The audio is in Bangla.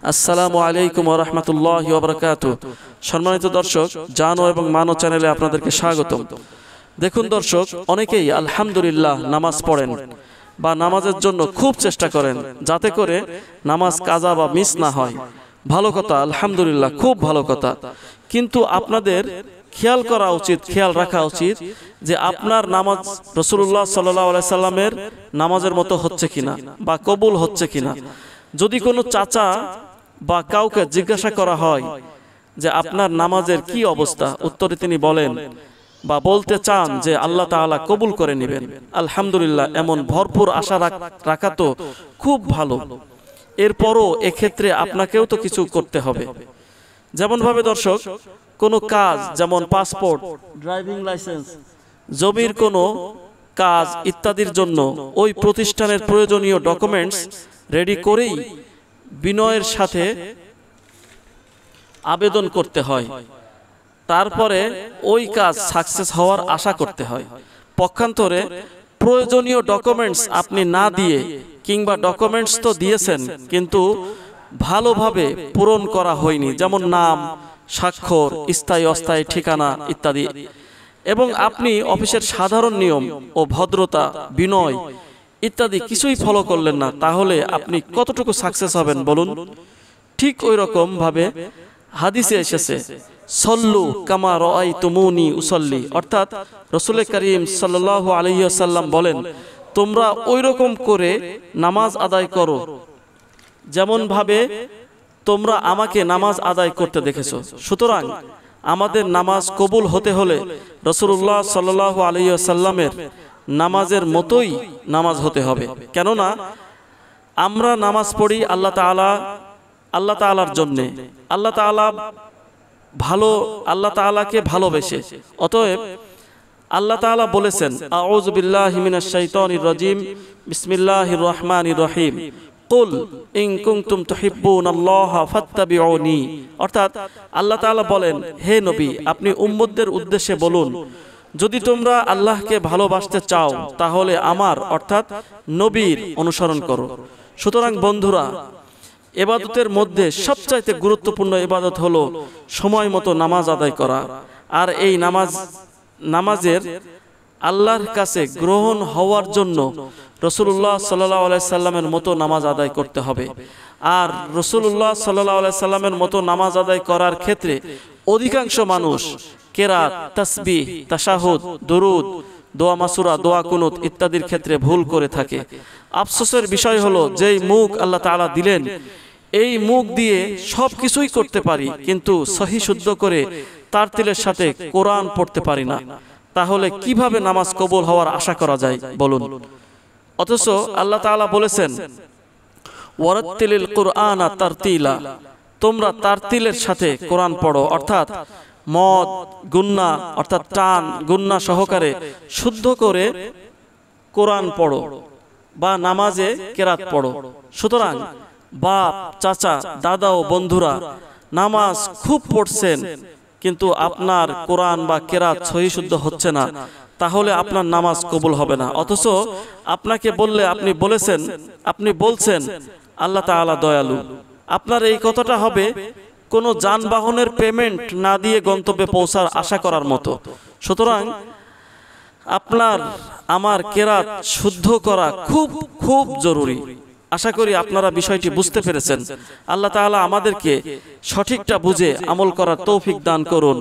আসসালামু আলাইকুম ওয়া রাহমাতুল্লাহি ওয়া বারাকাতুহু। সম্মানিত দর্শক, জানো এবং মানো চ্যানেলে আপনাদেরকে স্বাগতম। দেখুন দর্শক, অনেকেই আলহামদুলিল্লাহ নামাজ পড়েন বা নামাজের জন্য খুব চেষ্টা করেন যাতে করে নামাজ কাজা বা মিস না হয়। ভালো কথা, আলহামদুলিল্লাহ, খুব ভালো কথা। কিন্তু আপনাদের খেয়াল করা উচিত, খেয়াল রাখা উচিত যে আপনার নামাজ রাসূলুল্লাহ সাল্লাল্লাহু আলাইহি সাল্লামের নামাজের মতো হচ্ছে কিনা বা কবুল হচ্ছে কিনা। যদি কোনো চাচা বা কাউকে জিজ্ঞাসা করা হয় যে আপনার নামাজের কি অবস্থা, উত্তরে তিনি বলেন বা বলতে চান যে আল্লাহ তাআলা কবুল করে নেবেন, আলহামদুলিল্লাহ, এমন ভরপুর আশা রাখা তো খুব ভালো। এরপরও এক্ষেত্রে আপনাকেও তো কিছু করতে হবে। যেমন ভাবে দর্শক, কোনো কাজ, যেমন পাসপোর্ট, ড্রাইভিং লাইসেন্স, জমির কোনো কাজ ইত্যাদির জন্য ওই প্রতিষ্ঠানের প্রয়োজনীয় ডকুমেন্টস রেডি করেই বিনয়ের সাথে আবেদন করতে হয়। তারপরে ওই কাজ সাকসেস হওয়ার আশা করতে হয়। পক্ষান্তরে প্রয়োজনীয় ডকুমেন্টস আপনি না দিয়ে, কিংবা ডকুমেন্টস তো দিয়েছেন কিন্তু ভালোভাবে পূরণ করা হয়নি, যেমন নাম, স্বাক্ষর, স্থায়ী অস্থায়ী ঠিকানা ইত্যাদি, এবং আপনি অফিসের সাধারণ নিয়ম ও ভদ্রতা, বিনয় ইত্যাদি কিছুই ফলো করলেন না, তাহলে আপনি কতটুকু সাকসেস হবেন বলুন? ঠিক ওই রকম ভাবে হাদিসে এসেছে, সল্লু কামা রাআইতুমুনি উসাল্লি, অর্থাৎ রাসূল করিম সাল্লাল্লাহু আলাইহি ওয়াসাল্লাম বলেন, তোমরা ওই রকম করে নামাজ আদায় করো যেমন ভাবে তোমরা আমাকে নামাজ আদায় করতে দেখেছো। সুতরাং আমাদের নামাজ কবুল হতে হলে রাসূলুল্লাহ সাল্লাল্লাহু আলাইহি ওয়াসাল্লামের নামাজের মতোই নামাজ হতে হবে। কেননা আমরা নামাজ পড়ি আল্লাহ তাআলার জন্যে, আল্লাহ তাআলাকে ভালোবেসে। অতএব আল্লাহ তাআলা বলেছেন, আউযু বিল্লাহি মিনাশ শাইতানির রাজিম, বিসমিল্লাহির রহমানির রহিম, কুল ইন কুনতুম তুহিব্বুনাল্লাহা ফাত্তাবিউনি। অর্থাৎ আল্লাহ তাআলা বলেন, হে নবী, আপনি উম্মতদের উদ্দেশ্যে বলুন, যদি তোমরা আল্লাহকে ভালোবাসতে চাও তাহলে আমার, অর্থাৎ নবীর অনুসরণ করো। সুতরাং বন্ধুরা, ইবাদতের মধ্যে সবচাইতে গুরুত্বপূর্ণ ইবাদত হলো সময় মতো নামাজ আদায় করা। আর এই নামাজের আল্লাহর কাছে গ্রহণ হওয়ার জন্য রাসূলুল্লাহ সাল্লাল্লাহু আলাইহি সাল্লামের মতো নামাজ আদায় করতে হবে। আর রাসূলুল্লাহ সাল্লাল্লাহু আলাইহি সাল্লামের মতো নামাজ আদায় করার ক্ষেত্রে অধিকাংশ মানুষ কেরাত, তাসবিহ, তাশাহুদ, দুরুদ, দোয়া মাসুরা, দোয়া কুনুত ইত্যাদির ক্ষেত্রে ভুল করে থাকে। আফসোসের বিষয় হলো, যেই মুখ আল্লাহ তাআলা দিলেন, এই মুখ দিয়ে সব কিছুই করতে পারি, কিন্তু সহি শুদ্ধ করে তারতিলের সাথে কোরআন পড়তে পারি না। তাহলে কিভাবে নামাজ কবুল হওয়ার আশা করা যায় বলুন? অথচ আল্লাহ তাআলা বলেছেন, ওয়ারাত্তিলিল কুরআনা তারতিলা, তোমরা তারতিলের সাথে কোরআন পড়ো, অর্থাৎ মদ, গুন্না, অর্থাৎ টান, গুন্না সহকারে শুদ্ধ করে কোরআন পড়ো বা নামাজে কেরাত পড়ো। সুতরাং বাপ, চাচা, দাদা ও বন্ধুরা, নামাজ খুব পড়ছেন কিন্তু আপনার কোরআন বা কেরাত সহি শুদ্ধ হচ্ছে না, তাহলে আপনার নামাজ কবুল হবে না। অথচ আপনাকে বললে আপনি বলছেন আল্লাহ তাআলা দয়ালু। আপনার এই কথাটা হবে কোনো যানবাহনের পেমেন্ট না দিয়ে গন্তব্যে পৌঁছার আশা করার মতো। সুতরাং আপনার আমার কেরাত শুদ্ধ করা খুব খুব জরুরি। আশা করি আপনারা বিষয়টি বুঝতে পেরেছেন। আল্লাহ তাআলা আমাদেরকে সঠিকটা বুঝে আমল করার তৌফিক দান করুন।